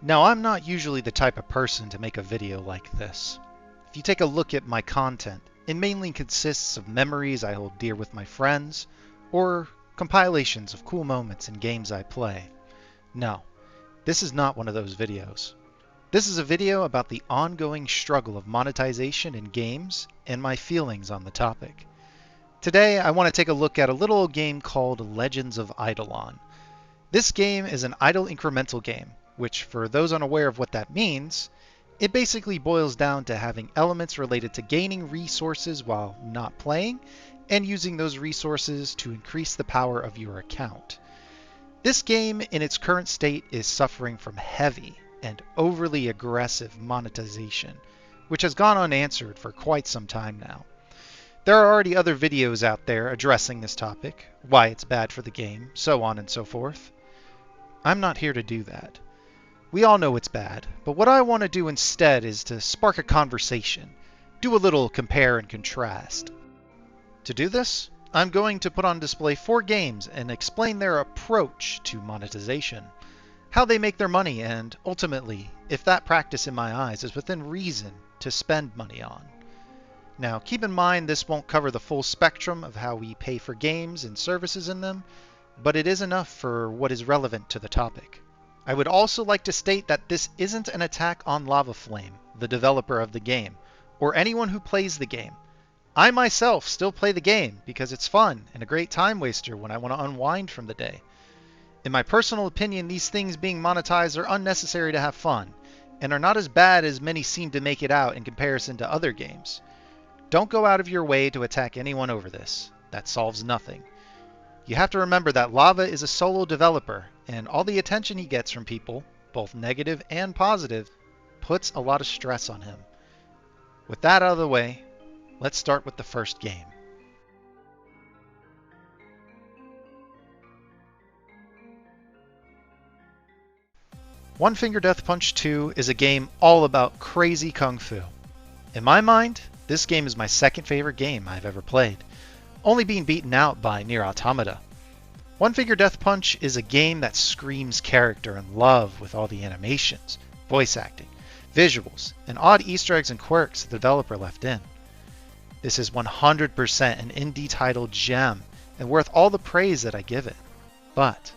Now, I'm not usually the type of person to make a video like this. If you take a look at my content, it mainly consists of memories I hold dear with my friends, or compilations of cool moments in games I play. No, this is not one of those videos. This is a video about the ongoing struggle of monetization in games and my feelings on the topic. Today, I want to take a look at a little game called Legends of IdleOn. This game is an idle incremental game, which for those unaware of what that means, it basically boils down to having elements related to gaining resources while not playing, and using those resources to increase the power of your account. This game in its current state is suffering from heavy and overly aggressive monetization, which has gone unanswered for quite some time now. There are already other videos out there addressing this topic, why it's bad for the game, so on and so forth. I'm not here to do that. We all know it's bad, but what I want to do instead is to spark a conversation, do a little compare and contrast. To do this, I'm going to put on display 4 games and explain their approach to monetization, how they make their money, and ultimately, if that practice in my eyes is within reason to spend money on. Now, keep in mind this won't cover the full spectrum of how we pay for games and services in them, but it is enough for what is relevant to the topic. I would also like to state that this isn't an attack on Lava Flame, the developer of the game, or anyone who plays the game. I myself still play the game because it's fun and a great time waster when I want to unwind from the day. In my personal opinion, these things being monetized are unnecessary to have fun, and are not as bad as many seem to make it out in comparison to other games. Don't go out of your way to attack anyone over this. That solves nothing. You have to remember that Lava is a solo developer, and all the attention he gets from people, both negative and positive, puts a lot of stress on him. With that out of the way, let's start with the first game. One Finger Death Punch 2 is a game all about crazy kung fu. In my mind, this game is my second favorite game I've ever played, only being beaten out by Nier Automata. One Finger Death Punch is a game that screams character and love with all the animations, voice acting, visuals, and odd Easter eggs and quirks the developer left in. This is 100% an indie title gem and worth all the praise that I give it. But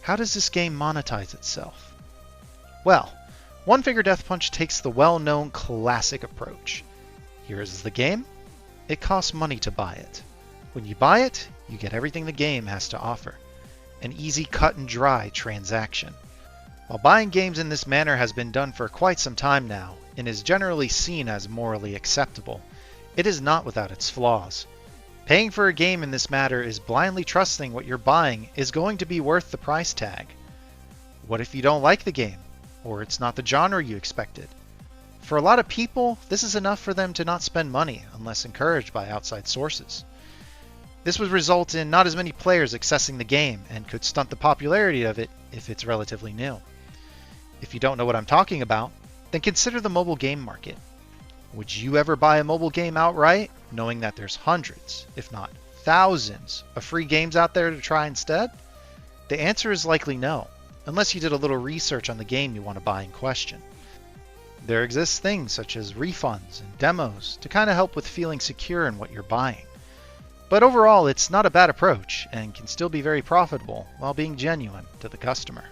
how does this game monetize itself? Well, One Finger Death Punch takes the well-known classic approach. Here is the game. It costs money to buy it. When you buy it, you get everything the game has to offer. An easy cut and dry transaction. While buying games in this manner has been done for quite some time now, and is generally seen as morally acceptable, it is not without its flaws. Paying for a game in this matter is blindly trusting what you're buying is going to be worth the price tag. What if you don't like the game, or it's not the genre you expected? For a lot of people, this is enough for them to not spend money unless encouraged by outside sources. This would result in not as many players accessing the game and could stunt the popularity of it if it's relatively new. If you don't know what I'm talking about, then consider the mobile game market. Would you ever buy a mobile game outright, knowing that there's hundreds, if not thousands, of free games out there to try instead? The answer is likely no, unless you did a little research on the game you want to buy in question. There exist things such as refunds and demos to kind of help with feeling secure in what you're buying. But overall, it's not a bad approach and can still be very profitable while being genuine to the customer.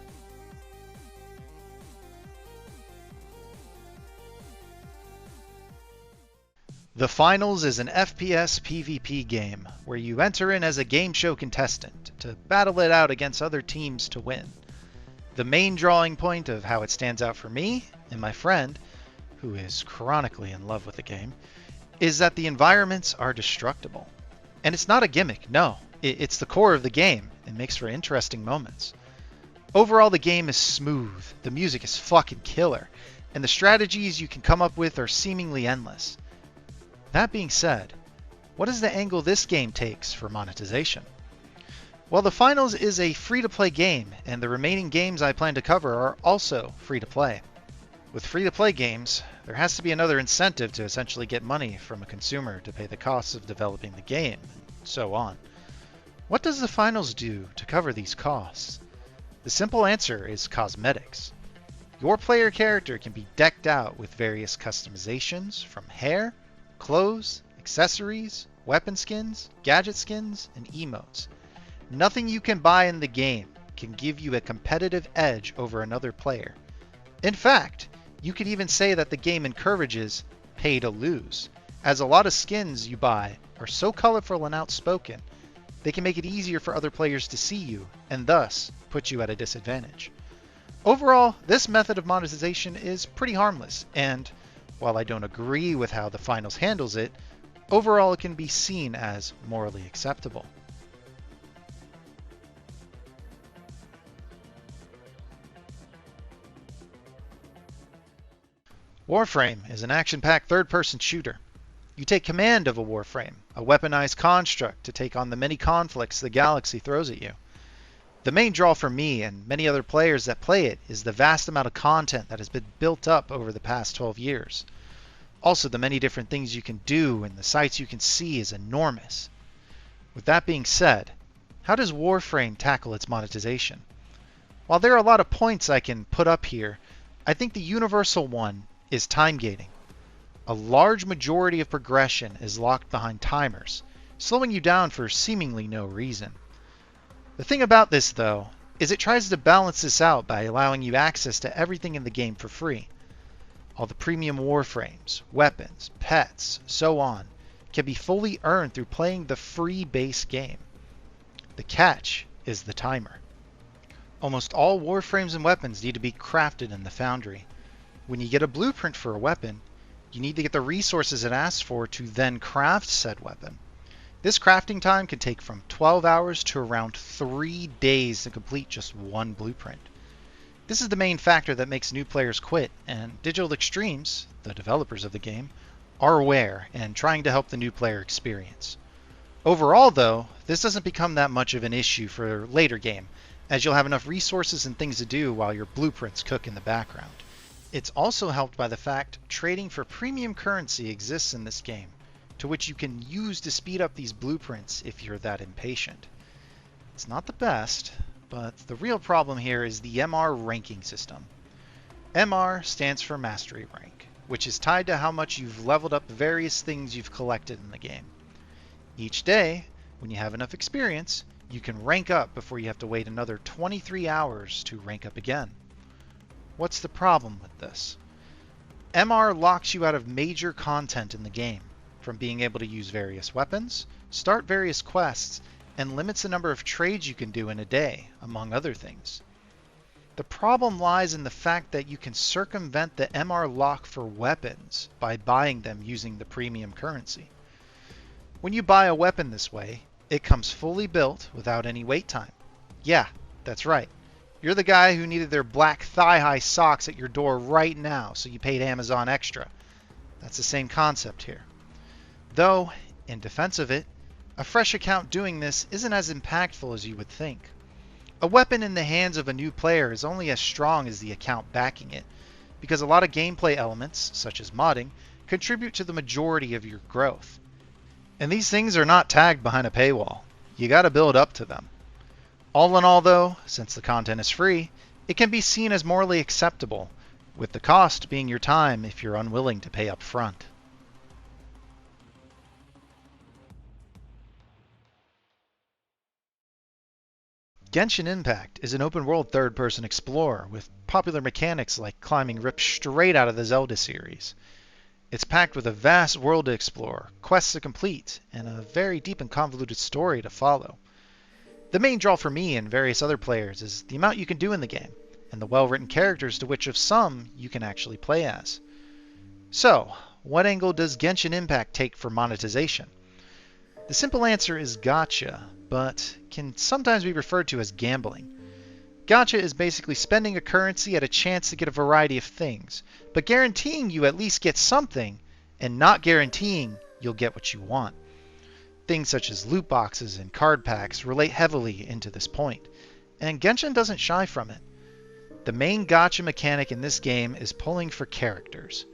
The Finals is an FPS PvP game where you enter in as a game show contestant to battle it out against other teams to win. The main drawing point of how it stands out for me and my friend, who is chronically in love with the game, is that the environments are destructible. And it's not a gimmick, no. It's the core of the game and makes for interesting moments. Overall, the game is smooth, the music is fucking killer, and the strategies you can come up with are seemingly endless. That being said, what is the angle this game takes for monetization? Well, the Finals is a free-to-play game, and the remaining games I plan to cover are also free-to-play. With free-to-play games, there has to be another incentive to essentially get money from a consumer to pay the costs of developing the game, and so on. What does the Finals do to cover these costs? The simple answer is cosmetics. Your player character can be decked out with various customizations from hair, clothes, accessories, weapon skins, gadget skins, and emotes. Nothing you can buy in the game can give you a competitive edge over another player. In fact, you could even say that the game encourages pay to lose, as a lot of skins you buy are so colorful and outspoken, they can make it easier for other players to see you, and thus put you at a disadvantage. Overall, this method of monetization is pretty harmless, and while I don't agree with how the finals handles it, overall it can be seen as morally acceptable. Warframe is an action-packed third-person shooter. You take command of a warframe, a weaponized construct to take on the many conflicts the galaxy throws at you. The main draw for me and many other players that play it is the vast amount of content that has been built up over the past 12 years. Also, the many different things you can do and the sites you can see is enormous. With that being said, how does Warframe tackle its monetization? While there are a lot of points I can put up here, I think the universal one is time gating. A large majority of progression is locked behind timers, slowing you down for seemingly no reason. The thing about this, though, is it tries to balance this out by allowing you access to everything in the game for free. All the premium warframes, weapons, pets, so on, can be fully earned through playing the free base game. The catch is the timer. Almost all warframes and weapons need to be crafted in the foundry. When you get a blueprint for a weapon, you need to get the resources it asks for to then craft said weapon. This crafting time can take from 12 hours to around 3 days to complete just one blueprint. This is the main factor that makes new players quit, and Digital Extremes, the developers of the game, are aware and trying to help the new player experience. Overall, though, this doesn't become that much of an issue for later game, as you'll have enough resources and things to do while your blueprints cook in the background. It's also helped by the fact trading for premium currency exists in this game, to which you can use to speed up these blueprints if you're that impatient. It's not the best, but the real problem here is the MR ranking system. MR stands for Mastery Rank, which is tied to how much you've leveled up various things you've collected in the game. Each day, when you have enough experience, you can rank up before you have to wait another 23 hours to rank up again. What's the problem with this? MR locks you out of major content in the game, from being able to use various weapons, start various quests, and limits the number of trades you can do in a day, among other things. The problem lies in the fact that you can circumvent the MR lock for weapons by buying them using the premium currency. When you buy a weapon this way, it comes fully built without any wait time. Yeah, that's right. You're the guy who needed their black thigh-high socks at your door right now, so you paid Amazon extra. That's the same concept here. Though, in defense of it, a fresh account doing this isn't as impactful as you would think. A weapon in the hands of a new player is only as strong as the account backing it, because a lot of gameplay elements, such as modding, contribute to the majority of your growth. And these things are not tagged behind a paywall. You gotta build up to them. All in all, though, since the content is free, it can be seen as morally acceptable, with the cost being your time if you're unwilling to pay up front. Genshin Impact is an open-world third-person explorer with popular mechanics like climbing ripped straight out of the Zelda series. It's packed with a vast world to explore, quests to complete, and a very deep and convoluted story to follow. The main draw for me and various other players is the amount you can do in the game, and the well-written characters to which of some you can actually play as. So, what angle does Genshin Impact take for monetization? The simple answer is gacha, but can sometimes be referred to as gambling. Gacha is basically spending a currency at a chance to get a variety of things, but guaranteeing you at least get something, and not guaranteeing you'll get what you want. Things such as loot boxes and card packs relate heavily into this point, and Genshin doesn't shy from it. The main gacha mechanic in this game is pulling for characters.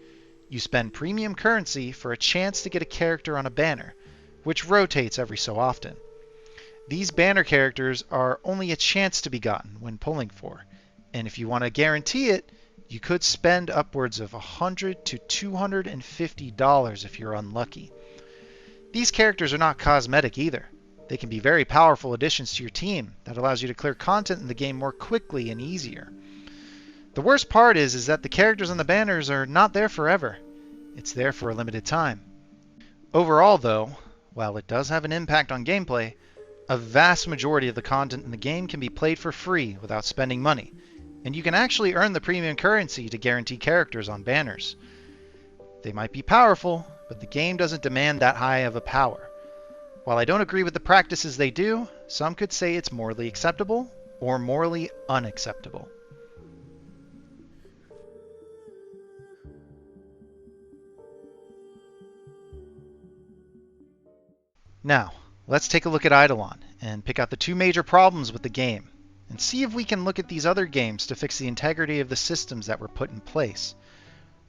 You spend premium currency for a chance to get a character on a banner, which rotates every so often. These banner characters are only a chance to be gotten when pulling for, and if you want to guarantee it, You could spend upwards of $100 to $250 if you're unlucky. These characters are not cosmetic either. They can be very powerful additions to your team that allows you to clear content in the game more quickly and easier. The worst part is that the characters on the banners are not there forever. It's there for a limited time. Overall though, while it does have an impact on gameplay, a vast majority of the content in the game can be played for free without spending money, and you can actually earn the premium currency to guarantee characters on banners. They might be powerful, but the game doesn't demand that high of a power. While I don't agree with the practices they do, some could say it's morally acceptable or morally unacceptable. Now, let's take a look at IdleOn and pick out the two major problems with the game, and see if we can look at these other games to fix the integrity of the systems that were put in place.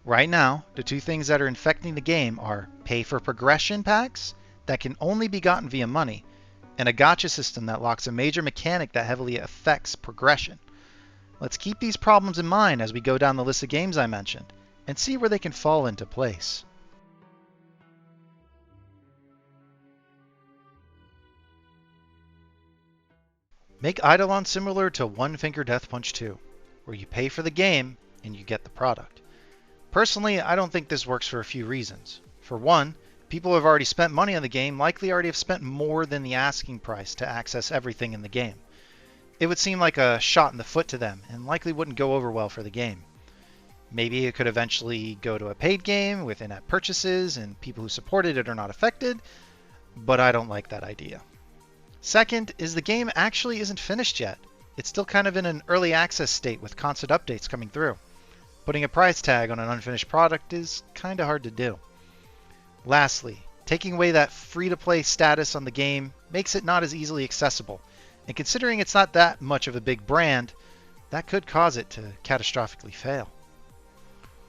Right now, the two things that are infecting the game are pay for progression packs that can only be gotten via money, and a gacha system that locks a major mechanic that heavily affects progression. Let's keep these problems in mind as we go down the list of games I mentioned, and see where they can fall into place. Make IdleOn similar to One Finger Death Punch 2, where you pay for the game and you get the product. Personally, I don't think this works for a few reasons. For one, people who have already spent money on the game likely already have spent more than the asking price to access everything in the game. It would seem like a shot in the foot to them and likely wouldn't go over well for the game. Maybe it could eventually go to a paid game with in-app purchases and people who supported it are not affected, but I don't like that idea. Second is the game actually isn't finished yet. It's still kind of in an early access state with constant updates coming through. Putting a price tag on an unfinished product is kind of hard to do. Lastly, taking away that free-to-play status on the game makes it not as easily accessible, and considering it's not that much of a big brand, that could cause it to catastrophically fail.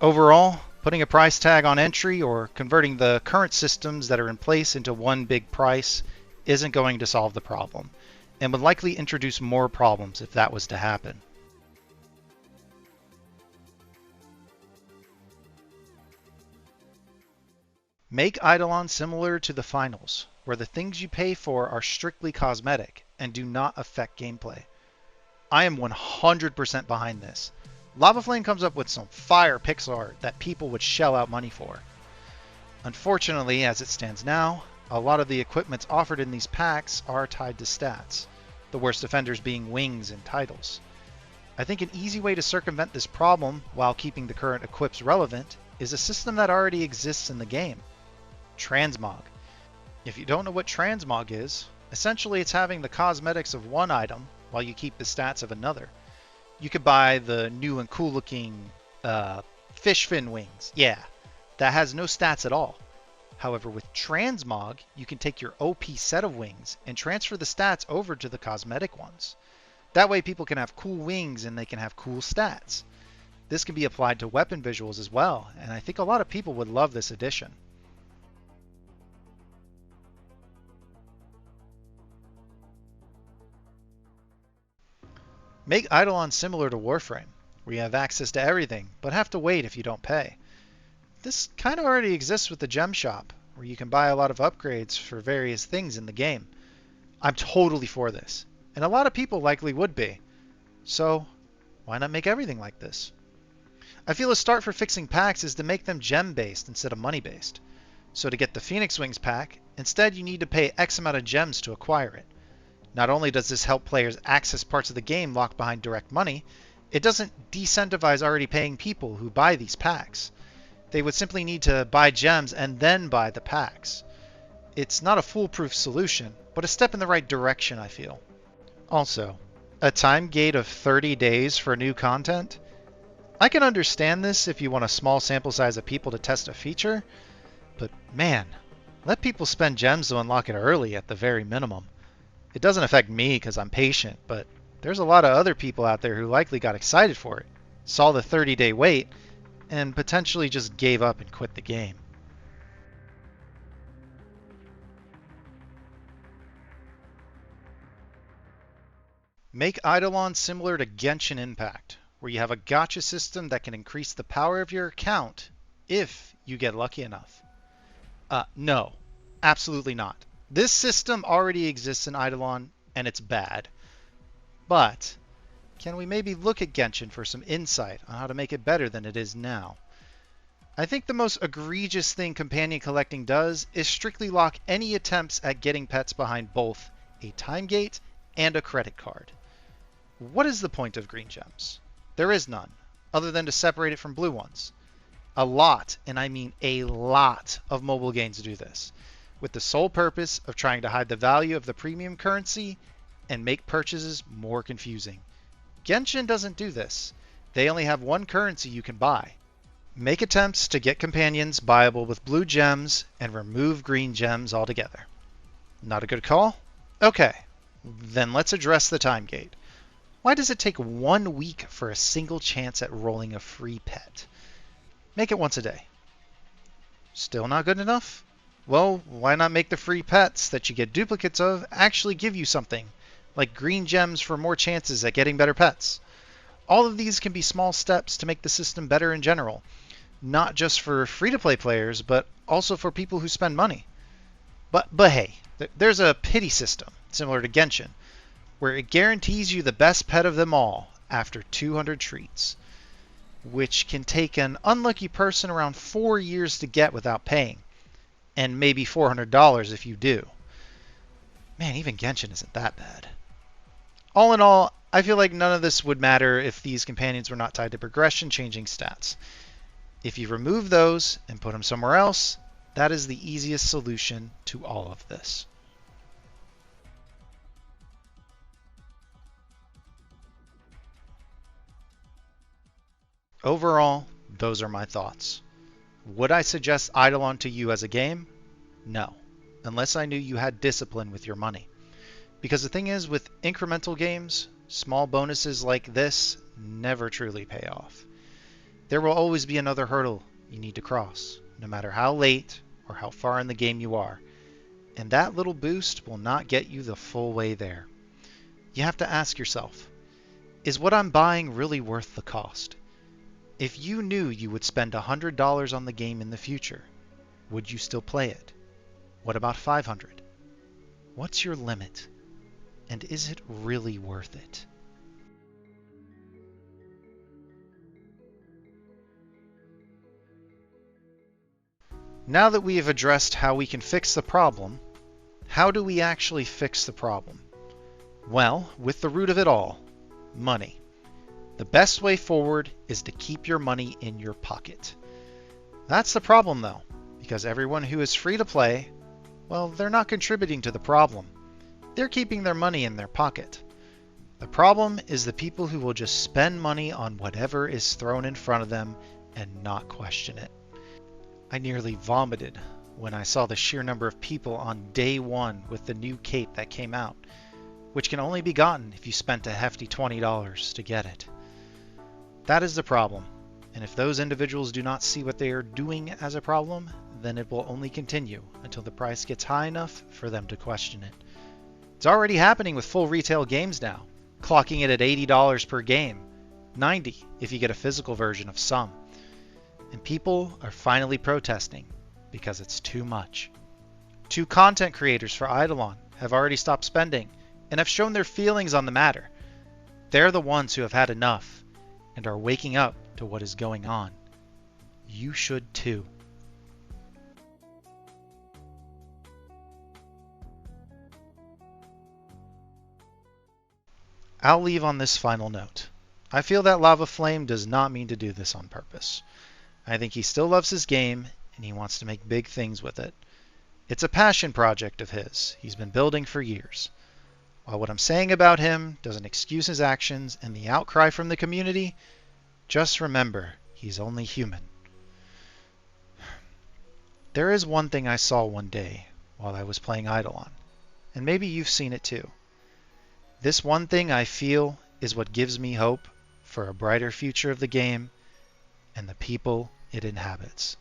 Overall, putting a price tag on entry or converting the current systems that are in place into one big price isn't going to solve the problem, and would likely introduce more problems if that was to happen. Make IdleOn similar to the finals, where the things you pay for are strictly cosmetic and do not affect gameplay. I am 100% behind this. Lava Flame comes up with some fire pixel art that people would shell out money for. Unfortunately, as it stands now, a lot of the equipments offered in these packs are tied to stats, the worst offenders being wings and titles. I think an easy way to circumvent this problem while keeping the current equips relevant is a system that already exists in the game: transmog. If you don't know what transmog is, essentially it's having the cosmetics of one item while you keep the stats of another. You could buy the new and cool looking fish fin wings. Yeah, that has no stats at all. However, with transmog, you can take your OP set of wings and transfer the stats over to the cosmetic ones. That way people can have cool wings and they can have cool stats. This can be applied to weapon visuals as well, and I think a lot of people would love this addition. Make IdleOn similar to Warframe, where you have access to everything, but have to wait if you don't pay. This kind of already exists with the gem shop, where you can buy a lot of upgrades for various things in the game. I'm totally for this, and a lot of people likely would be. So, why not make everything like this? I feel a start for fixing packs is to make them gem-based instead of money-based. So to get the Phoenix Wings pack, instead you need to pay X amount of gems to acquire it. Not only does this help players access parts of the game locked behind direct money, it doesn't disincentivize already paying people who buy these packs. They would simply need to buy gems and then buy the packs. It's not a foolproof solution, but a step in the right direction, I feel. Also, a time gate of 30 days for new content? I can understand this if you want a small sample size of people to test a feature, but man, let people spend gems to unlock it early at the very minimum. It doesn't affect me because I'm patient, but there's a lot of other people out there who likely got excited for it, saw the 30-day wait, and potentially just gave up and quit the game. Make IdleOn similar to Genshin Impact, where you have a gacha system that can increase the power of your account if you get lucky enough. No, absolutely not. This system already exists in IdleOn, and it's bad. But can we maybe look at Genshin for some insight on how to make it better than it is now? I think the most egregious thing companion collecting does is strictly lock any attempts at getting pets behind both a time gate and a credit card. What is the point of green gems? There is none, other than to separate it from blue ones. A lot, and I mean a lot, of mobile games do this, with the sole purpose of trying to hide the value of the premium currency and make purchases more confusing. Genshin doesn't do this. They only have one currency you can buy. Make attempts to get companions buyable with blue gems and remove green gems altogether. Not a good call? Okay, then let's address the time gate. Why does it take 1 week for a single chance at rolling a free pet? Make it once a day. Still not good enough? Well, why not make the free pets that you get duplicates of actually give you something, like green gems for more chances at getting better pets? All of these can be small steps to make the system better in general, not just for free-to-play players, but also for people who spend money. But hey, there's a pity system, similar to Genshin, where it guarantees you the best pet of them all after 200 treats, which can take an unlucky person around 4 years to get without paying, and maybe $400 if you do. Man, even Genshin isn't that bad. All in all, I feel like none of this would matter if these companions were not tied to progression changing stats. If you remove those and put them somewhere else, that is the easiest solution to all of this. Overall, those are my thoughts. Would I suggest IdleOn to you as a game? No, unless I knew you had discipline with your money. Because the thing is, with incremental games, small bonuses like this never truly pay off. There will always be another hurdle you need to cross, no matter how late or how far in the game you are. And that little boost will not get you the full way there. You have to ask yourself, is what I'm buying really worth the cost? If you knew you would spend $100 on the game in the future, would you still play it? What about 500? What's your limit? And is it really worth it? Now that we have addressed how we can fix the problem, how do we actually fix the problem? Well, with the root of it all, money. The best way forward is to keep your money in your pocket. That's the problem though, because everyone who is free to play, well, they're not contributing to the problem. They're keeping their money in their pocket. The problem is the people who will just spend money on whatever is thrown in front of them and not question it. I nearly vomited when I saw the sheer number of people on day one with the new cape that came out, which can only be gotten if you spent a hefty $20 to get it. That is the problem, and if those individuals do not see what they are doing as a problem, then it will only continue until the price gets high enough for them to question it. It's already happening with full retail games now, clocking it at $80 per game, $90 if you get a physical version of some. And people are finally protesting because it's too much. 2 content creators for IdleOn have already stopped spending and have shown their feelings on the matter. They're the ones who have had enough and are waking up to what is going on. You should too. I'll leave on this final note. I feel that Lava Flame does not mean to do this on purpose. I think he still loves his game and he wants to make big things with it. It's a passion project of his he's been building for years. While what I'm saying about him doesn't excuse his actions and the outcry from the community, just remember, he's only human. There is one thing I saw one day while I was playing IdleOn, and maybe you've seen it too. This one thing I feel is what gives me hope for a brighter future of the game and the people it inhabits.